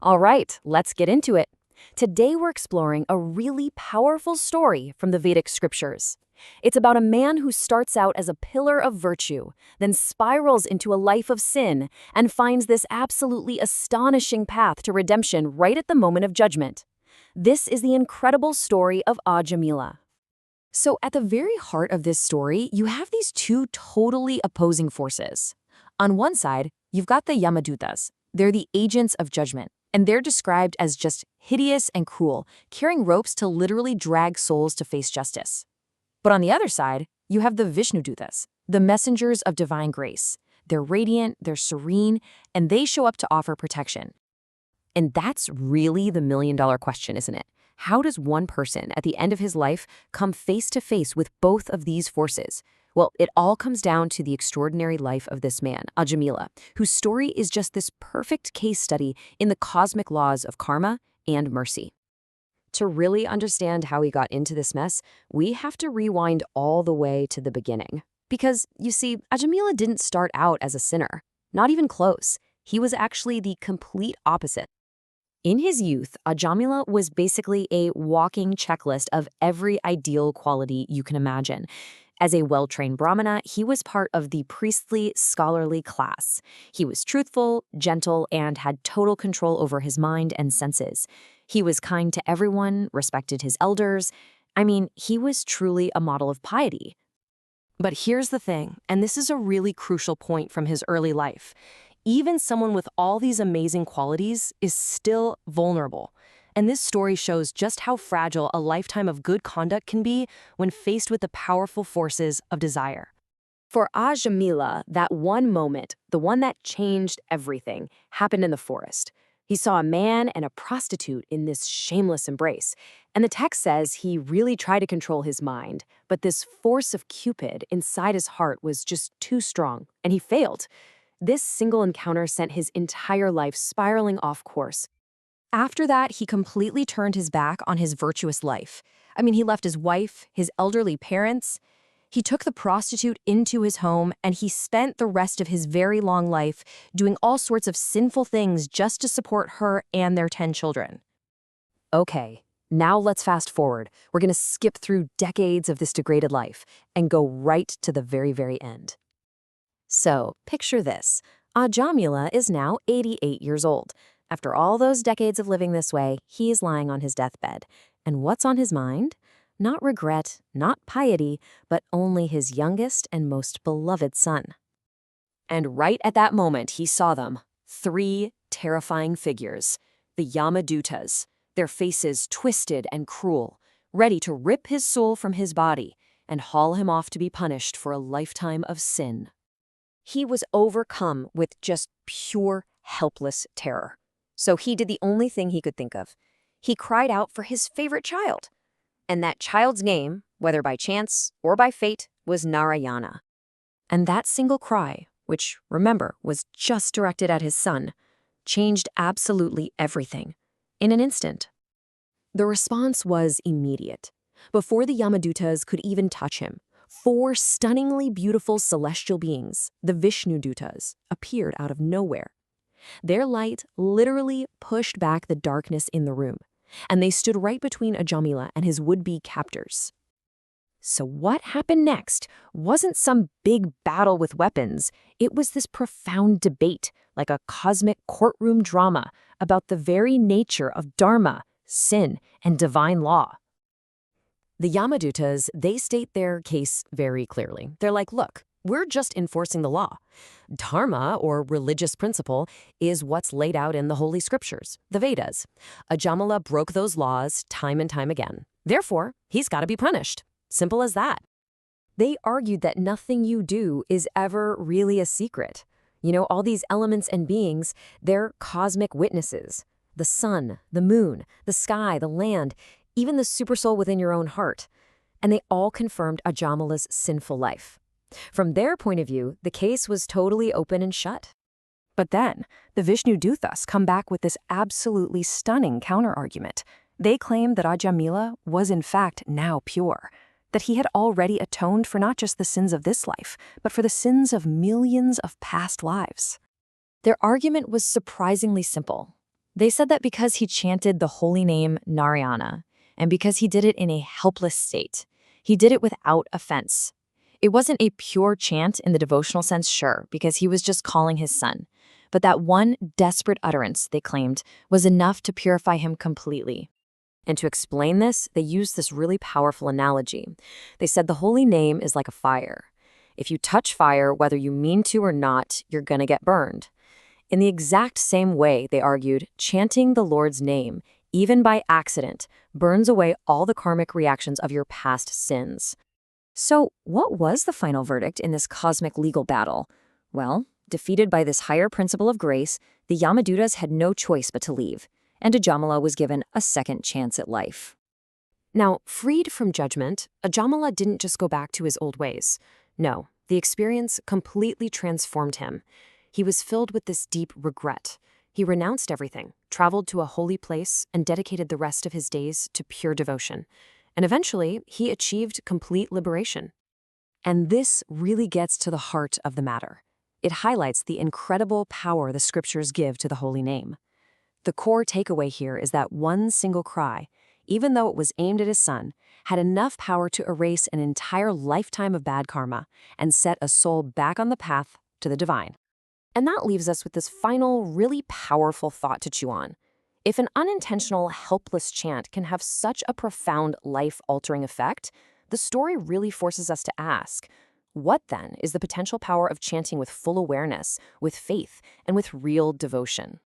All right, let's get into it. Today we're exploring a really powerful story from the Vedic scriptures. It's about a man who starts out as a pillar of virtue, then spirals into a life of sin, and finds this absolutely astonishing path to redemption right at the moment of judgment. This is the incredible story of Ajāmila. So, at the very heart of this story, you have these two totally opposing forces. On one side, you've got the Yamadutas. They're the agents of judgment, and they're described as just hideous and cruel, carrying ropes to literally drag souls to face justice. But on the other side, you have the Vishnudutas, the messengers of divine grace. They're radiant, they're serene, and they show up to offer protection. And that's really the million-dollar question, isn't it? How does one person at the end of his life come face to face with both of these forces? Well, it all comes down to the extraordinary life of this man, Ajāmila, whose story is just this perfect case study in the cosmic laws of karma and mercy. To really understand how he got into this mess, we have to rewind all the way to the beginning. Because, you see, Ajāmila didn't start out as a sinner. Not even close. He was actually the complete opposite. In his youth, Ajāmila was basically a walking checklist of every ideal quality you can imagine. As a well-trained Brahmana, he was part of the priestly, scholarly class. He was truthful, gentle, and had total control over his mind and senses. He was kind to everyone, respected his elders. I mean, he was truly a model of piety. But here's the thing, and this is a really crucial point from his early life. Even someone with all these amazing qualities is still vulnerable. And this story shows just how fragile a lifetime of good conduct can be when faced with the powerful forces of desire. For Ajāmila, that one moment, the one that changed everything, happened in the forest. He saw a man and a prostitute in this shameless embrace. And the text says he really tried to control his mind, but this force of Cupid inside his heart was just too strong, and he failed. This single encounter sent his entire life spiraling off course. After that, he completely turned his back on his virtuous life. I mean, he left his wife, his elderly parents. He took the prostitute into his home, and he spent the rest of his very long life doing all sorts of sinful things just to support her and their 10 children. Okay, now let's fast forward. We're going to skip through decades of this degraded life and go right to the very, very end. So, picture this. Ajāmila is now 88 years old. After all those decades of living this way, he's lying on his deathbed. And what's on his mind? Not regret, not piety, but only his youngest and most beloved son. And right at that moment, he saw them. 3 terrifying figures. The Yamadutas, their faces twisted and cruel, ready to rip his soul from his body and haul him off to be punished for a lifetime of sin. He was overcome with just pure, helpless terror. So he did the only thing he could think of. He cried out for his favorite child. And that child's name, whether by chance or by fate, was Narayana. And that single cry, which, remember, was just directed at his son, changed absolutely everything. In an instant. The response was immediate. Before the Yamadutas could even touch him, 4 stunningly beautiful celestial beings, the Vishnudutas, appeared out of nowhere. Their light literally pushed back the darkness in the room, and they stood right between Ajāmila and his would-be captors. So what happened next wasn't some big battle with weapons. It was this profound debate, like a cosmic courtroom drama, about the very nature of dharma, sin, and divine law. The Yamadutas, they state their case very clearly. They're like, look, we're just enforcing the law. Dharma, or religious principle, is what's laid out in the Holy Scriptures, the Vedas. Ajāmila broke those laws time and time again. Therefore, he's got to be punished. Simple as that. They argued that nothing you do is ever really a secret. You know, all these elements and beings, they're cosmic witnesses. The sun, the moon, the sky, the land, even the supersoul within your own heart. And they all confirmed Ajāmila's sinful life. From their point of view, the case was totally open and shut. But then, the Vishnudutas come back with this absolutely stunning counter-argument. They claim that Ajāmila was in fact now pure, that he had already atoned for not just the sins of this life, but for the sins of millions of past lives. Their argument was surprisingly simple. They said that because he chanted the holy name Narayana, and because he did it in a helpless state, he did it without offense. It wasn't a pure chant in the devotional sense, sure, because he was just calling his son. But that one desperate utterance, they claimed, was enough to purify him completely. And to explain this, they used this really powerful analogy. They said the holy name is like a fire. If you touch fire, whether you mean to or not, you're going to get burned. In the exact same way, they argued, chanting the Lord's name, even by accident, burns away all the karmic reactions of your past sins. So, what was the final verdict in this cosmic legal battle? Well, defeated by this higher principle of grace, the Yamadutas had no choice but to leave, and Ajāmila was given a second chance at life. Now, freed from judgment, Ajāmila didn't just go back to his old ways. No, the experience completely transformed him. He was filled with this deep regret. He renounced everything, traveled to a holy place, and dedicated the rest of his days to pure devotion. And eventually, he achieved complete liberation. And this really gets to the heart of the matter. It highlights the incredible power the scriptures give to the holy name. The core takeaway here is that one single cry, even though it was aimed at his son, had enough power to erase an entire lifetime of bad karma and set a soul back on the path to the divine. And that leaves us with this final, really powerful thought to chew on. If an unintentional, helpless chant can have such a profound, life-altering effect, the story really forces us to ask, what then is the potential power of chanting with full awareness, with faith, and with real devotion?